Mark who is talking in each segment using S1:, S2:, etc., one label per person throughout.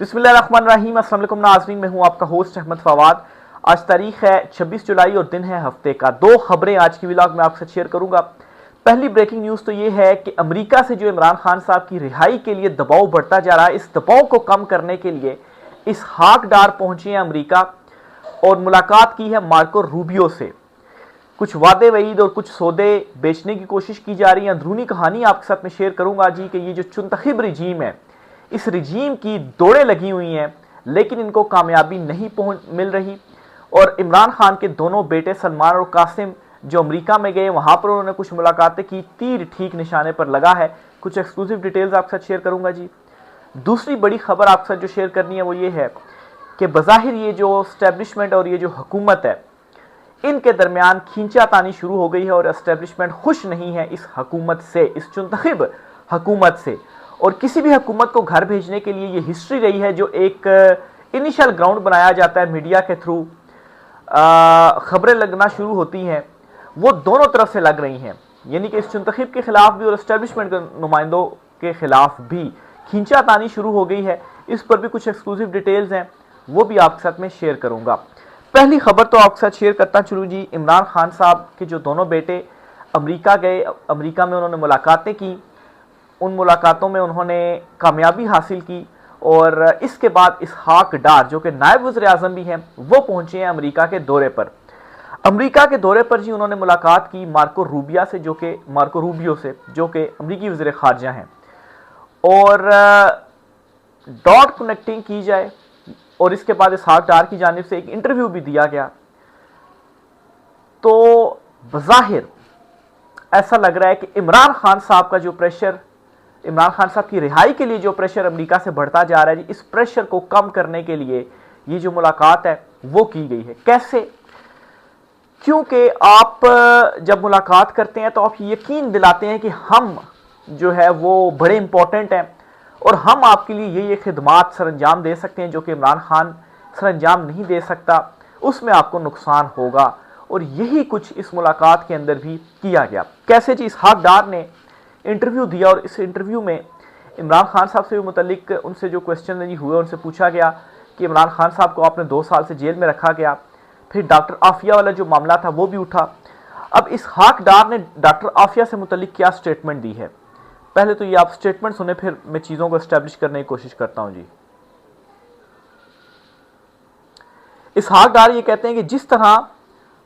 S1: बिस्मिल्लाहिर्रहमानिर्रहीम। अस्सलाम वालेकुम नाज़रीन, मैं हूं आपका होस्ट अहमद फवाद। आज तारीख है 26 जुलाई और दिन है हफ्ते का। दो खबरें आज की व्लॉग में आपसे शेयर करूंगा। पहली ब्रेकिंग न्यूज़ तो ये है कि अमेरिका से जो इमरान खान साहब की रिहाई के लिए दबाव बढ़ता जा रहा है, इस दबाव को कम करने के लिए इसहाक डार पहुंचे हैं अमेरिका और मुलाकात की है मार्को रूबियो से। कुछ वादे वईद और कुछ सौदे बेचने की कोशिश की जा रही है। अंदरूनी कहानी आपके साथ में शेयर करूंगा जी कि ये जो चुनतखिब रिजीम है, इस रिजीम की दौड़ें लगी हुई हैं लेकिन इनको कामयाबी नहीं मिल रही। और इमरान खान के दोनों बेटे सलमान और कासिम जो अमेरिका में गए, वहां पर उन्होंने कुछ मुलाकातें की, तीर ठीक निशाने पर लगा है। कुछ एक्सक्लूसिव डिटेल्स आपके साथ शेयर करूंगा जी। दूसरी बड़ी खबर आपके साथ जो शेयर करनी है वो ये है कि बज़ाहिर ये जो एस्टेब्लिशमेंट और ये जो हुकूमत है, इनके दरमियान खींचातानी शुरू हो गई है और एस्टेब्लिशमेंट खुश नहीं है इस हुकूमत से, इस चुनतखिब हुकूमत से। और किसी भी हुकूमत को घर भेजने के लिए ये हिस्ट्री रही है, जो एक इनिशियल ग्राउंड बनाया जाता है मीडिया के थ्रू, खबरें लगना शुरू होती हैं, वो दोनों तरफ से लग रही हैं, यानी कि इस चुनतखिब के खिलाफ भी और एस्टेब्लिशमेंट के नुमाइंदों के खिलाफ भी खींचातानी शुरू हो गई है। इस पर भी कुछ एक्सक्लूसिव डिटेल्स हैं, वो भी आपके साथ में शेयर करूंगा। पहली खबर तो आपके साथ शेयर करता चलूँ जी। इमरान खान साहब के जो दोनों बेटे अमेरिका गए, अमेरिका में उन्होंने मुलाकातें की, उन मुलाकातों में उन्होंने कामयाबी हासिल की और इसके बाद इसहाक डार जो कि नायब वज़ीर आज़म भी हैं, वो पहुंचे हैं अमेरिका के दौरे पर। अमेरिका के दौरे पर जी उन्होंने मुलाकात की मार्को रूबियो से, जो कि अमेरिकी वज़ीर ख़ारजा हैं। और डॉट कनेक्टिंग की जाए और इसके बाद इसहाक डार की जानिब से एक इंटरव्यू भी दिया गया, तो बज़ाहिर ऐसा लग रहा है कि इमरान खान साहब का जो प्रेशर, इमरान खान साहब की रिहाई के लिए जो प्रेशर अमेरिका से बढ़ता जा रहा है, इस प्रेशर को कम करने के लिए ये जो मुलाकात है वो की गई है। कैसे? क्योंकि आप जब मुलाकात करते हैं तो आप यकीन दिलाते हैं कि हम जो है वो बड़े इंपॉर्टेंट हैं और हम आपके लिए ये खिदमात सरंजाम दे सकते हैं जो कि इमरान खान सरंजाम नहीं दे सकता, उसमें आपको नुकसान होगा। और यही कुछ इस मुलाकात के अंदर भी किया गया। कैसे जी? इसहाक डार ने इंटरव्यू दिया और इस इंटरव्यू में इमरान खान साहब से मुतल्लिक उनसे जो क्वेश्चन हुए, उनसे पूछा गया कि इमरान खान साहब को आपने 2 साल से जेल में रखा गया। फिर डॉक्टर आफिया वाला जो मामला था वो भी उठा। अब इसहाक डार ने डॉक्टर आफिया से मुतल्लिक क्या स्टेटमेंट दी है, पहले तो ये आप स्टेटमेंट सुने, फिर मैं चीज़ों को एस्टेब्लिश करने की कोशिश करता हूं जी। इसहाक डार ये कहते हैं कि जिस तरह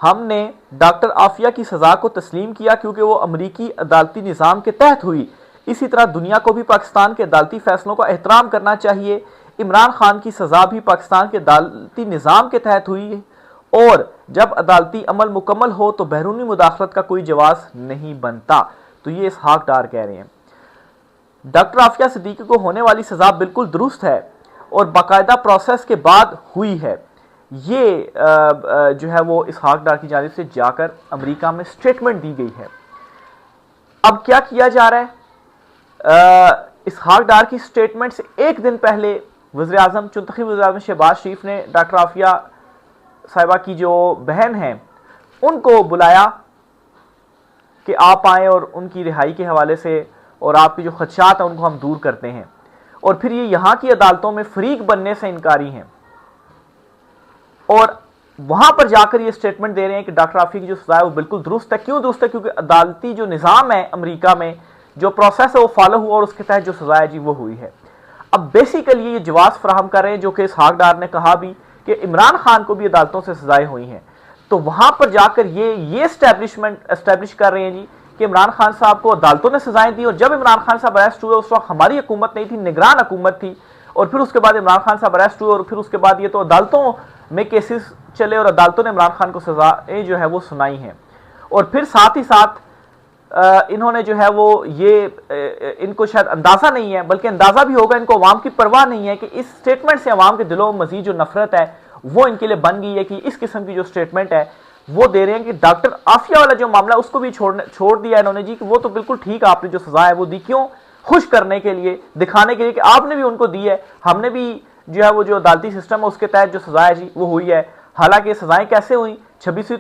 S1: हमने डॉक्टर आफिया की सज़ा को तस्लीम किया क्योंकि वो अमरीकी अदालती निज़ाम के तहत हुई, इसी तरह दुनिया को भी पाकिस्तान के अदालती फैसलों का एहतराम करना चाहिए। इमरान खान की सज़ा भी पाकिस्तान के अदालती निज़ाम के तहत हुई है और जब अदालती अमल मुकम्मल हो तो बैरूनी मुदाखलत का कोई जवाब नहीं बनता। तो ये इसहाक डार कह रहे हैं। डॉक्टर आफिया सिद्दीकी को होने वाली सज़ा बिल्कुल दुरुस्त है और बाकायदा प्रोसेस के बाद हुई है। ये जो है वो इसहाक डार की जानिब से जाकर अमेरिका में स्टेटमेंट दी गई है। अब क्या किया जा रहा है? इसहाक डार की स्टेटमेंट से एक दिन पहले वज़ीर आज़म, चुनतखिब वज़ीर आज़म शहबाज शरीफ ने डॉक्टर आफिया साहिबा की जो बहन हैं उनको बुलाया कि आप आएँ और उनकी रिहाई के हवाले से और आपके जो खदशात हैं उनको हम दूर करते हैं। और फिर ये यहाँ की अदालतों में फरीक बनने से इनकारी हैं और वहां पर जाकर ये स्टेटमेंट दे रहे हैं कि डॉक्टर आफिया की जो सजा है वो बिल्कुल दुरुस्त है। क्यों दुरुस्त है? क्योंकि अदालती जो निज़ाम है अमेरिका में, जो प्रोसेस है वो फॉलो हुआ और उसके तहत जो सजा है जी वो हुई है। अब बेसिकली ये जवाब फराहम कर रहे हैं जो कि इसहाक डार ने कहा भी कि इमरान खान को भी अदालतों से सजाएं हुई हैं। तो वहां पर जाकर ये एस्टेब्लिश कर रहे हैं जी कि इमरान खान साहब को अदालतों ने सजाएं दी और जब इमरान खान साहब अरेस्ट हुए उस वक्त हमारी हुकूमत नहीं थी, निगरान हुकूमत थी। और फिर उसके बाद इमरान खान साहब अरेस्ट हुए और फिर उसके बाद ये तो अदालतों में केसेस चले और अदालतों ने इमरान खान को सजाएं जो है वो सुनाई हैं। और फिर साथ ही साथ इन्होंने जो है वो ये इनको शायद अंदाज़ा नहीं है, बल्कि अंदाज़ा भी होगा, इनको अवाम की परवाह नहीं है कि इस स्टेटमेंट से अवाम के दिलों में मजीद जो नफरत है वो इनके लिए बन गई है कि इस किस्म की जो स्टेटमेंट है वो दे रहे हैं कि डॉक्टर आफिया वाला जो मामला उसको भी छोड़ दिया इन्होंने जी कि वो तो बिल्कुल ठीक है, आपने जो सजा है वो दी। क्यों? खुश करने के लिए, दिखाने के लिए कि आपने भी उनको दी है, हमने भी जो है वो जो अदालती सिस्टम है उसके तहत जो सजा है जी वो हुई है। हालांकि सजाएं कैसे हुई? 26वीं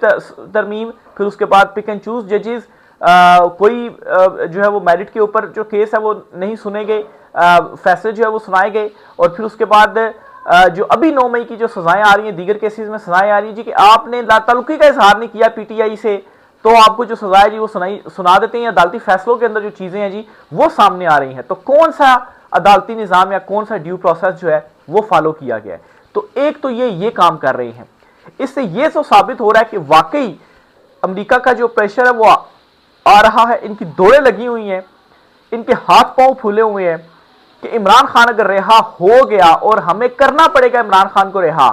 S1: तरमीम, फिर उसके बाद पिक एंड चूज जजेस, कोई जो है वो मेरिट के ऊपर जो केस है वो नहीं सुने गए, फैसले जो है वो सुनाए गए और फिर उसके बाद जो अभी 9 मई की जो सजाएं आ रही हैं, दीगर केसेस में सजाएं आ रही हैं जी कि आपने ताल्लुकी का इजहार नहीं किया पीटीआई से, तो आपको जो सजा है जी वो सुना देते हैं। अदालती फैसलों के अंदर जो चीजें हैं जी वो सामने आ रही हैं, तो कौन सा अदालती निजाम या कौन सा ड्यू प्रोसेस जो है वो फॉलो किया गया है। तो एक तो ये काम कर रहे हैं, इससे ये तो साबित हो रहा है कि वाकई अमेरिका का जो प्रेशर है वो आ रहा है, इनकी दौड़ें लगी हुई हैं, इनके हाथ पांव फूले हुए हैं कि इमरान खान अगर रिहा हो गया और हमें करना पड़ेगा इमरान खान को रिहा,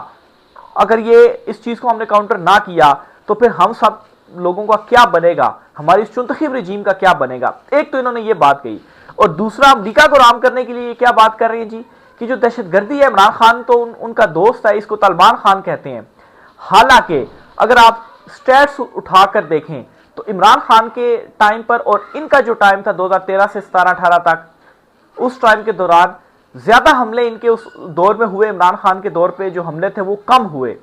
S1: अगर ये इस चीज को हमने काउंटर ना किया तो फिर हम सब लोगों का क्या बनेगा, हमारी चुनतखीब रजीम का क्या बनेगा। एक तो इन्होंने ये बात कही, और दूसरा अमेरिका को राम करने के लिए ये क्या बात कर रहे हैं जी कि जो दहशतगर्दी है, इमरान खान तो उनका दोस्त है, इसको तालिबान खान कहते हैं। हालांकि अगर आप स्टैट्स उठाकर देखें तो इमरान खान के टाइम पर और इनका जो टाइम था 2013 से 17-18 तक, उस टाइम के दौरान ज्यादा हमले इनके उस दौर में हुए, इमरान खान के दौर पे जो हमले थे वो कम हुए,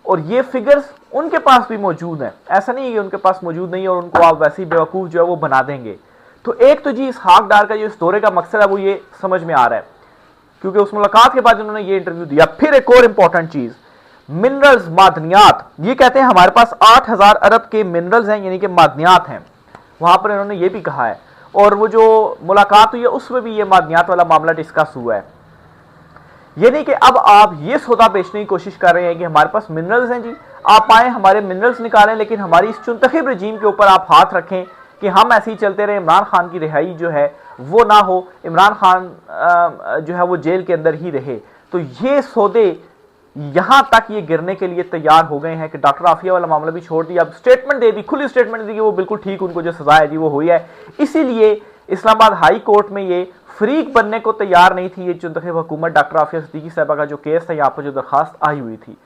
S1: और ये फिगर्स उनके पास भी मौजूद हैं। ऐसा नहीं है कि उनके पास मौजूद नहीं है और उनको आप वैसे ही बेवकूफ जो है वो बना देंगे। तो एक तो जी इसहाक डार का जो इस दौरे का मकसद है वो ये समझ में आ रहा है, क्योंकि उस मुलाकात के बाद उन्होंने ये इंटरव्यू दिया। फिर एक और इंपॉर्टेंट चीज, मिनरल्स, मादनियात, ये कहते हैं हमारे पास 8,000 अरब के मिनरल्स हैं, यानी कि मादनियात हैं, वहां पर इन्होंने ये भी कहा है। और वो जो मुलाकात हुई है उसमें भी ये मादनियात वाला मामला डिस्कस हुआ है। ये नहीं कि अब आप ये सौदा बेचने की कोशिश कर रहे हैं कि हमारे पास मिनरल्स हैं जी, आप आए हमारे मिनरल्स निकालें, लेकिन हमारी इस चुनतखिब रजीम के ऊपर आप हाथ रखें कि हम ऐसे ही चलते रहे, इमरान खान की रिहाई जो है वो ना हो, इमरान खान जो है वो जेल के अंदर ही रहे। तो ये सौदे यहां तक ये गिरने के लिए तैयार हो गए हैं कि डॉक्टर आफिया वाला मामला भी छोड़ दिया, अब स्टेटमेंट दे दी, खुली स्टेटमेंट दी कि वो बिल्कुल ठीक, उनको जो सजा है जी वो हुई है। इसीलिए इस्लामाबाद हाई कोर्ट में ये फ्रीक बनने को तैयार नहीं थी ये चुनतखिब हुकूमत, डॉक्टर आफिया सिद्दीकी साहबा का जो केस था, यहाँ पर जो दरखास्त आई हुई थी।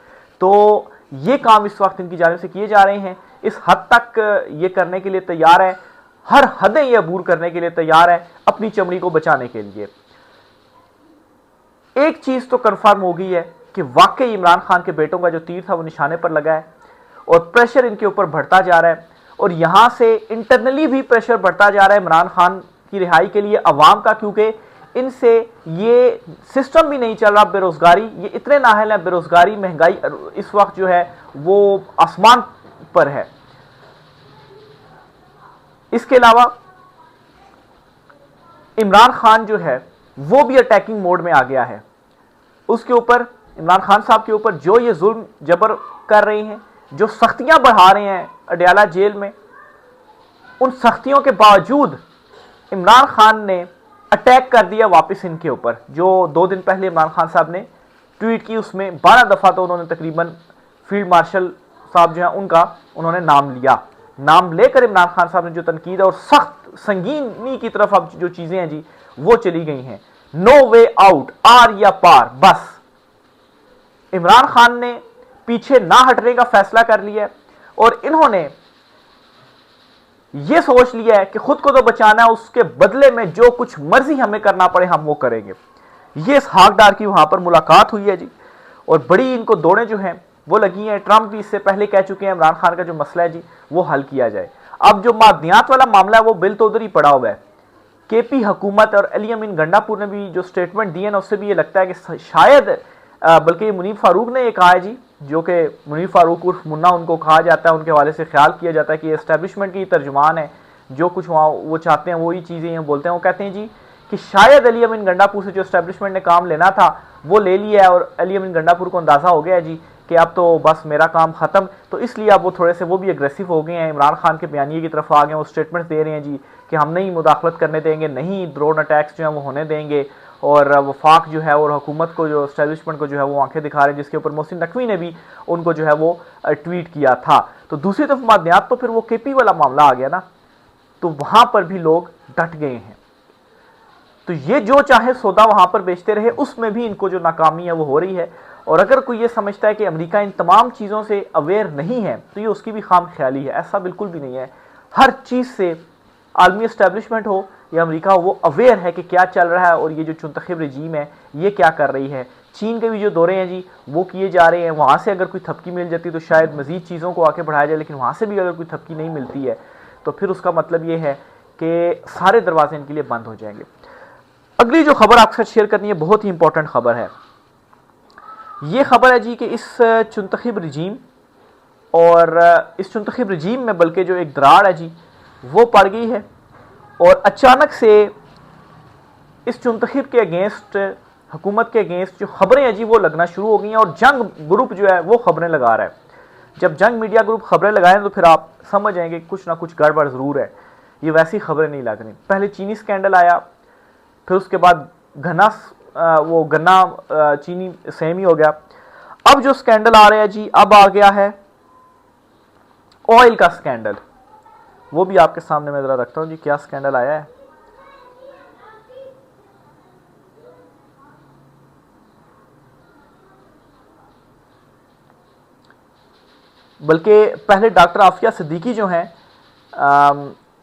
S1: तो ये काम इस वक्त इनकी जानिब से किए जा रहे हैं, इस हद तक ये करने के लिए तैयार है, हर हदें ये अबूर करने के लिए तैयार है अपनी चमड़ी को बचाने के लिए। एक चीज तो कंफर्म हो गई है कि वाकई इमरान खान के बेटों का जो तीर था वो निशाने पर लगा है और प्रेशर इनके ऊपर बढ़ता जा रहा है, और यहां से इंटरनली भी प्रेशर बढ़ता जा रहा है इमरान खान की रिहाई के लिए अवाम का, क्योंकि इनसे ये सिस्टम भी नहीं चल रहा। बेरोजगारी, ये इतने नाहल है, बेरोजगारी, महंगाई इस वक्त जो है वो आसमान पर है। इसके अलावा इमरान खान जो है वो भी अटैकिंग मोड में आ गया है, उसके ऊपर, इमरान खान साहब के ऊपर जो ये जुल्म जबर कर रहे हैं, जो सख्तियां बढ़ा रहे हैं अडयाला जेल में, उन सख्तियों के बावजूद इमरान खान ने अटैक कर दिया वापस इनके ऊपर। जो 2 दिन पहले इमरान खान साहब ने ट्वीट की, उसमें 12 दफा तो उन्होंने तकरीबन फील्ड मार्शल साहब जो है उनका उन्होंने नाम लिया। नाम लेकर इमरान खान साहब ने जो तनकीद और सख्त संगीनी की तरफ अब जो चीजें हैं जी वो चली गई हैं। नो वे आउट, आर या पार, बस इमरान खान ने पीछे ना हटने का फैसला कर लिया और इन्होंने ये सोच लिया है कि खुद को तो बचाना है, उसके बदले में जो कुछ मर्जी हमें करना पड़े हम वो करेंगे। ये इसहाक डार की वहां पर मुलाकात हुई है जी, और बड़ी इनको दौड़ें जो हैं वो लगी हैं। ट्रंप भी इससे पहले कह चुके हैं इमरान खान का जो मसला है जी वो हल किया जाए। अब जो मादनियात वाला मामला है वो बिल तो उधर ही पड़ा हुआ है। केपी हुकूमत और अली अमीन गंडापुर ने भी जो स्टेटमेंट दिए ना, उससे भी ये लगता है कि शायद बल्कि मुनीफ फारूक ने ये कहा है जी, जो कि मुनीफ फारूक उर्फ मुन्ना उनको कहा जाता है, उनके हवाले से ख्याल किया जाता है कि एस्टेब्लिशमेंट की तर्जुमान है, जो कुछ वहाँ वो चाहते हैं वही चीज़ें बोलते हैं। वो कहते हैं जी कि शायद अली अमीन गंडापुर से जो एस्टेब्लिशमेंट ने काम लेना था वो ले लिया है, और अली अमीन गंडापुर को अंदाज़ा हो गया है जी कि अब तो बस मेरा काम ख़त्म, तो इसलिए अब वो थोड़े से वो भी अग्रेसिव हो गए हैं, इमरान खान के बयानिए की तरफ आ गए हैं। वो स्टेटमेंट दे रहे हैं जी कि हम नहीं मुदाखलत करने देंगे, नहीं ड्रोन अटैक्स जो हैं वो होने देंगे, और वफाक जो है और हुकूमत को जो एस्टेब्लिशमेंट को जो है वो आंखें दिखा रहे हैं, जिसके ऊपर मोहसिन नकवी ने भी उनको जो है वो ट्वीट किया था। तो दूसरी तरफ मादनियात तो फिर वो केपी वाला मामला आ गया ना, तो वहां पर भी लोग डट गए हैं। तो ये जो चाहे सौदा वहां पर बेचते रहे, उसमें भी इनको जो नाकामी है वो हो रही है। और अगर कोई ये समझता है कि अमेरिका इन तमाम चीज़ों से अवेयर नहीं है तो ये उसकी भी खाम ख्याली है। ऐसा बिल्कुल भी नहीं है। हर चीज़ से आलमी एस्टेब्लिशमेंट हो या अमेरिका हो, वो अवेयर है कि क्या चल रहा है और ये जो चुनतखिब रजीम है ये क्या कर रही है। चीन के भी जो दौरे हैं जी वो किए जा रहे हैं, वहाँ से अगर कोई थपकी मिल जाती तो शायद मज़ीद चीज़ों को आके बढ़ाया जाए, लेकिन वहाँ से भी अगर कोई थपकी नहीं मिलती है तो फिर उसका मतलब ये है कि सारे दरवाजे इनके लिए बंद हो जाएंगे। अगली जो खबर आपके साथ शेयर करनी है बहुत ही इंपॉर्टेंट खबर है। ये खबर है जी कि इस चुनतखिब रजीम और इस चुनतखिब रजीम में बल्कि जो एक दरार है जी वो पड़ गई है और अचानक से इस चुनतखिब के अगेंस्ट, हुकूमत के अगेंस्ट जो खबरें हैं जी वो लगना शुरू हो गई हैं और जंग ग्रुप जो है वो खबरें लगा रहा है। जब जंग मीडिया ग्रुप खबरें लगाएं तो फिर आप समझ जाएंगे कुछ ना कुछ गड़बड़ ज़रूर है। ये वैसी खबरें नहीं लग रही। पहले चीनी स्कैंडल आया, फिर उसके बाद गन्ना चीनी सेम ही हो गया। अब जो स्कैंडल आ रहा है जी, अब आ गया है ऑयल का स्कैंडल। वो भी आपके सामने मैं जरा रखता हूं जी, क्या स्कैंडल आया है। बल्कि पहले डॉक्टर आफिया सिद्दीकी जो हैं,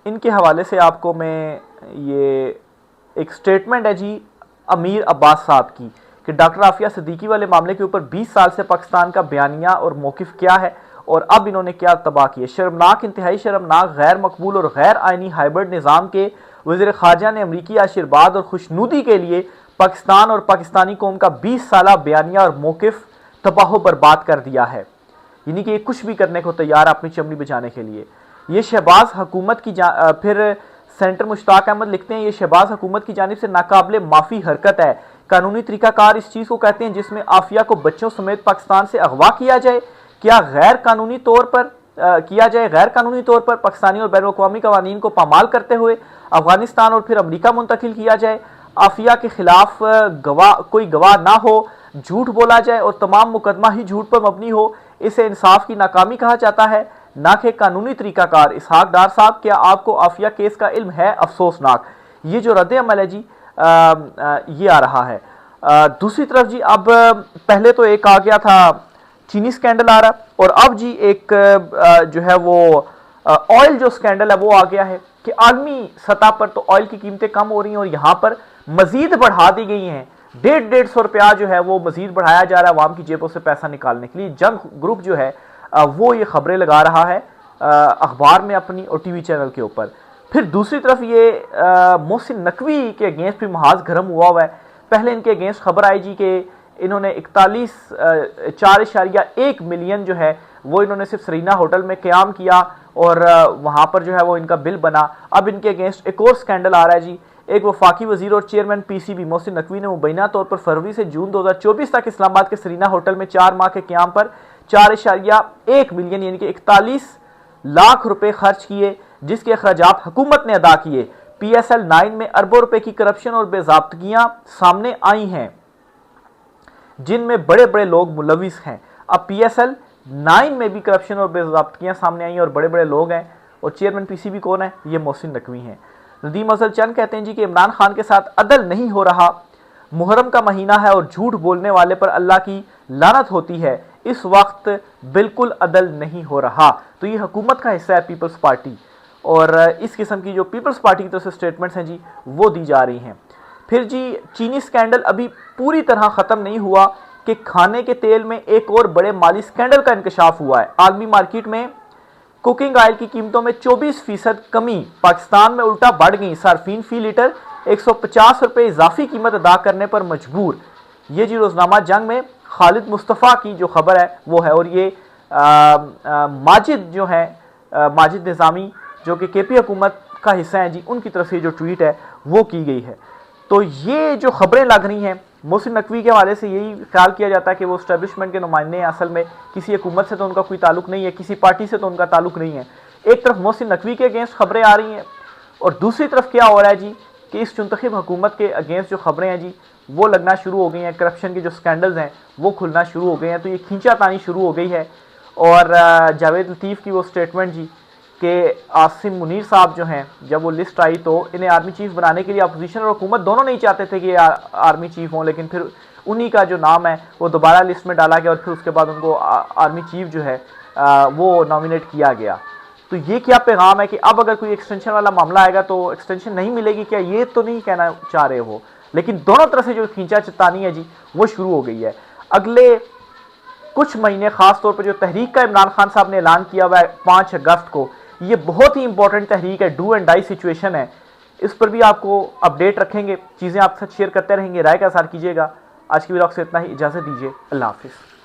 S1: इनके हवाले से आपको मैं ये एक स्टेटमेंट है जी अमीर अब्बास साहब की कि डॉक्टर आफिया सिद्दीकी वाले मामले के ऊपर 20 साल से पाकिस्तान का बयानिया और मौकिफ क्या है और अब इन्होंने क्या तबाह किया। शर्मनाक, इंतहाई शर्मनाक, गैर मकबूल और गैर आइनी हाइब्रिड निज़ाम के वज़ीर ख़ारजा ने अमरीकी आशीर्वाद और खुशनुदी के लिए पाकिस्तान और पाकिस्तानी कौम का 20 साला बयानिया और मौकिफ तबाह बर्बाद कर दिया है। यानी कि ये कुछ भी करने को तैयार है अपनी चमड़ी बचाने के लिए। ये शहबाज हुकूमत की फिर सेंटर मुश्ताक अहमद लिखते हैं, ये शहबाज हुकूमत की जानिब से नाकाबिले माफ़ी हरकत है। कानूनी तरीकाकार इस चीज़ को कहते हैं जिसमें आफिया को बच्चों समेत पाकिस्तान से अगवा किया जाए, क्या गैर कानूनी तौर पर किया जाए, गैर कानूनी तौर पर पाकिस्तानी और बैन अवी कवानीन को पामाल करते हुए अफगानिस्तान और फिर अमरीका मुंतकिल किया जाए, आफिया के खिलाफ कोई गवाह ना हो, झूठ बोला जाए और तमाम मुकदमा ही झूठ पर मबनी हो। इसे इंसाफ की नाकामी कहा जाता है, ना कि कानूनी तरीकाकार। इसहाक डार साहब, क्या आपको आफिया केस का इल्म है? अफसोसनाक। ये जो रद्द अमल है जी ये आ रहा है। दूसरी तरफ जी, अब पहले तो एक आ गया था चीनी स्कैंडल आ रहा, और अब जी एक जो है वो ऑयल जो स्कैंडल है वो आ गया है कि आलमी सतह पर तो ऑयल की कीमतें कम हो रही हैं और यहाँ पर मजीद बढ़ा दी गई हैं। 150 रुपया जो है वो मजीद बढ़ाया जा रहा है अवाम की जेबों से पैसा निकालने के लिए। जंग ग्रुप जो है वो ये खबरें लगा रहा है अखबार में अपनी और टीवी चैनल के ऊपर। फिर दूसरी तरफ ये मोहसिन नकवी के अगेंस्ट भी महाज गर्म हुआ है। पहले इनके अगेंस्ट खबर आई जी कि इन्होंने 4.1 मिलियन जो है वो इन्होंने सिर्फ सरीना होटल में क़याम किया और वहाँ पर जो है वो इनका बिल बना। अब इनके अगेंस्ट एक और स्कैंडल आ रहा है जी। एक वफाकी वजीर और चेयरमैन पीसीबी मोहसिन नकवी ने मुबैना तौर पर फरवरी से जून 2024 तक इस्लामाबाद के सरीना होटल में 4 माह के क़याम पर 4.1 मिलियन यानी कि 41 लाख रुपए खर्च किए, जिसके अखराजात हुकूमत ने अदा किए। PSL 9 में अरबों रुपए की करप्शन और बेज़ाब्तगियां सामने आई हैं जिनमें बड़े बड़े लोग मुलविस हैं। अब PSL 9 में भी करप्शन और बेज़ाब्तगियां सामने आई और बड़े बड़े लोग हैं, और चेयरमैन पीसीबी कौन है? ये मोहसिन नकवी हैं। नदीम अफजल चंद कहते हैं जी कि इमरान खान के साथ अदल नहीं हो रहा, मुहर्रम का महीना है और झूठ बोलने वाले पर अल्लाह की लानत होती है, इस वक्त बिल्कुल अदल नहीं हो रहा। तो ये हुकूमत का हिस्सा है पीपल्स पार्टी, और इस किस्म की जो पीपल्स पार्टी की तरफ से स्टेटमेंट्स हैं जी वो दी जा रही हैं। फिर जी चीनी स्कैंडल अभी पूरी तरह ख़त्म नहीं हुआ कि खाने के तेल में एक और बड़े माली स्कैंडल का इंकशाफ हुआ है। आलमी मार्केट में कुकिंग ऑयल की कीमतों में 24% कमी, पाकिस्तान में उल्टा बढ़ गई। सार्फिन फी लीटर 150 रुपये इजाफी कीमत अदा करने पर मजबूर। ये जी रोजनामा जंग में खालिद मुस्तफ़ा की जो खबर है वो है, और ये माजिद जो है माजिद निज़ामी जो कि KP हुकूमत का हिस्सा है जी, उनकी तरफ से जो ट्वीट है वो की गई है। तो ये जो खबरें लग रही हैं मोहसिन नकवी के हवाले से यही ख्याल किया जाता है कि वो इस्टेब्लिशमेंट के नुमाइंदे हैं, असल में किसी हुकूमत से तो उनका कोई ताल्लुक नहीं है, किसी पार्टी से तो उनका ताल्लुक नहीं है। एक तरफ मोहसिन नकवी के अगेंस्ट खबरें आ रही हैं और दूसरी तरफ क्या हो रहा है जी कि इस चुनतखिब हुकूमत के अगेंस्ट जो खबरें हैं जी वो लगना शुरू हो गई हैं। करप्शन के जो स्कैंडल्स हैं वो खुलना शुरू हो गए हैं। तो ये खींचातानी शुरू हो गई है। और जावेद लतीफ़ की वो स्टेटमेंट जी कि आसिम मुनीर साहब जो हैं, जब वो लिस्ट आई तो इन्हें आर्मी चीफ बनाने के लिए अपोजिशन और हुकूमत दोनों नहीं चाहते थे कि आर्मी चीफ हों, लेकिन फिर उन्हीं का जो नाम है वो दोबारा लिस्ट में डाला गया और फिर उसके बाद उनको आर्मी चीफ जो है वो नॉमिनेट किया गया। तो ये क्या पैगाम है कि अब अगर कोई एक्सटेंशन वाला मामला आएगा तो एक्सटेंशन नहीं मिलेगी? क्या ये तो नहीं कहना चाह रहे हो? लेकिन दोनों तरफ से जो खींचा चतानी है जी वो शुरू हो गई है। अगले कुछ महीने खास तौर पर जो तहरीक का इमरान खान साहब ने ऐलान किया हुआ है 5 अगस्त को, ये बहुत ही इंपॉर्टेंट तहरीक है, डू एंड डाई सिचुएशन है। इस पर भी आपको अपडेट रखेंगे, चीज़ें आपके साथ शेयर करते रहेंगे, राय का साथ कीजिएगा। आज की व्लॉग से इतना ही, इजाज़त दीजिए, अल्लाह हाफिज़।